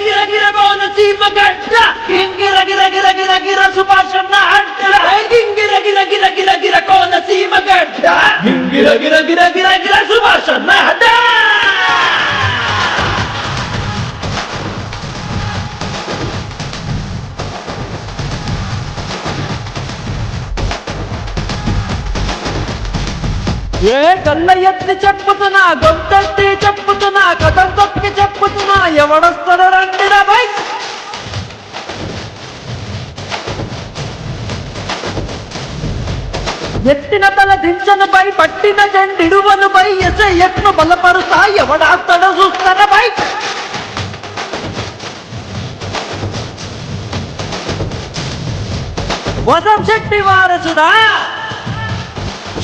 గిర గిర కోనసీమ గడ్డ గింగిర గిర గిర గిర గిర సుభాషన్న అడ్డ గింగిర గిర గిర గిర గిర కోనసీమ గడ్డ గింగిర గిర గిర గిర గిర సుభాషన్న అడ్డ ఏ కళ్ళ ఎత్తి చెప్పుతున్నా గొంతెత్తి చెప్పుతున్నా కథం తొక్కి చెప్పుతున్నా ఎవడొస్తాడో రండిరా బై ఎత్తిన తల దించను బై పట్టిన జెండిడువను బై ఎసే ఎత్ను బలపరుతా ఎవడాస్తాడో చూస్తారా బై వసం శెట్టి వారసుడా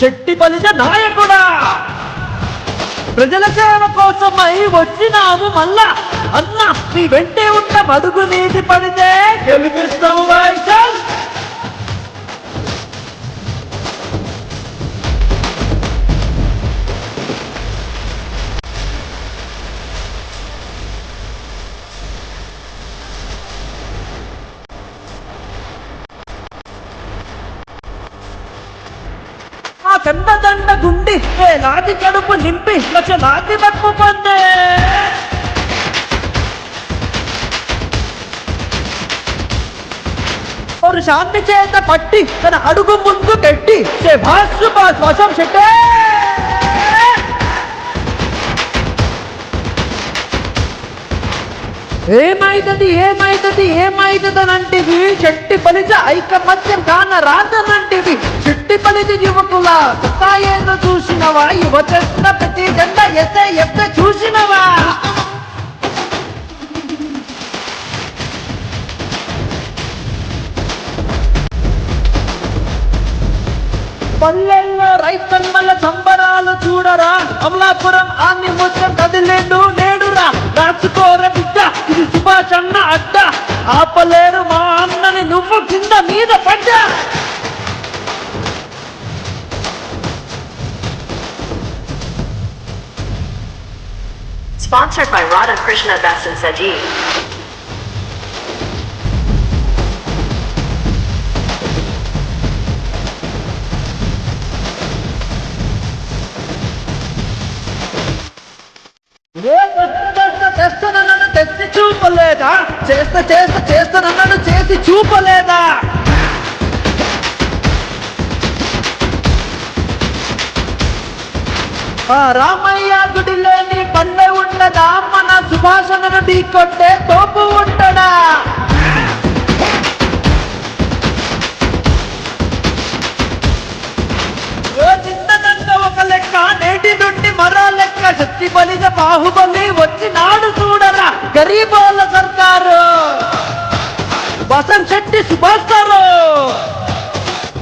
శెట్టి బలిజ నాయకుడా ప్రజల సేవ కోసమై వచ్చినాము మళ్ళా అన్న నీ వెంటే ఉన్న బడుగు నీటి పడితే గెలిపిస్తాము వైశాల్ కందదండ గుండి నాటి కడుపు నింపి లక్ష నాటి బట్టు పొందే ఒక శాంతి చేత పట్టి తన అడుగు ముందు పెట్టి భాషు వశం చెట్టే ఏమైతుంది ఏమైతుంది ఏమైతుందనంటివి చెట్టి బలిజ ఐకమత్యం కాన రాదనంటివి చెట్టి బలిజ యువకుల సత్తాయేదో చూసినవా యువచంద్ర ప్రతి జెండా ఎత్తే చూసినవా పల్లెల్లో రైతన్నల సంబరాలు చూడరా అమలాపురం ఆన్ని మొత్తం కదిలేడు నేడురా రాసుకోర బిడ్డ ఇది సుభాషన్న అడ్డ ఆపలేరు మా అన్నని నువ్వు కింద మీద పడ్డా Sponsored by Radha Krishna Das and Sajeev. చేస్తానన్ను తెచ్చి చూపలేదా చేస్తానన్ను చేసి చూపలేదా రామయ్య గుడిలోని పల్లె ఉండదా మన సుభాషణను ఢీ కొట్టే తోపు ఉండడా ఒక లెక్క నేటి నుండి మరో లెక్క శక్తి బలిజ బాహుబలి వచ్చినాడు చూడరా గరీబోళ్ళ సర్కారు వసంత్ శెట్టి సుభాష్ గారు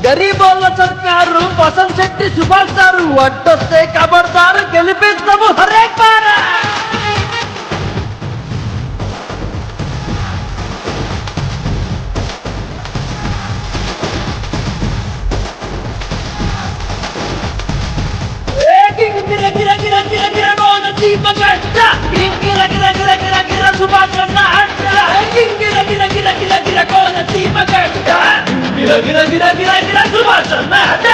గరీబోళ్ళ సర్కారు వసంత్ శెట్టి సుభాష్ గారు అడ్డొస్తే కబడతారు గెలిపిస్తాము హరే పారా గిర గిర గిర గిర గిర కోనసీమ గడ్డ గింగిర గిర గిర గిర గిర సుభాషన్న అడ్డ గింగిర గిర గిర గిర గిర కోనసీమ గడ్డ గిర గిర గిర గిర గిర సుభాషన్న అడ్డ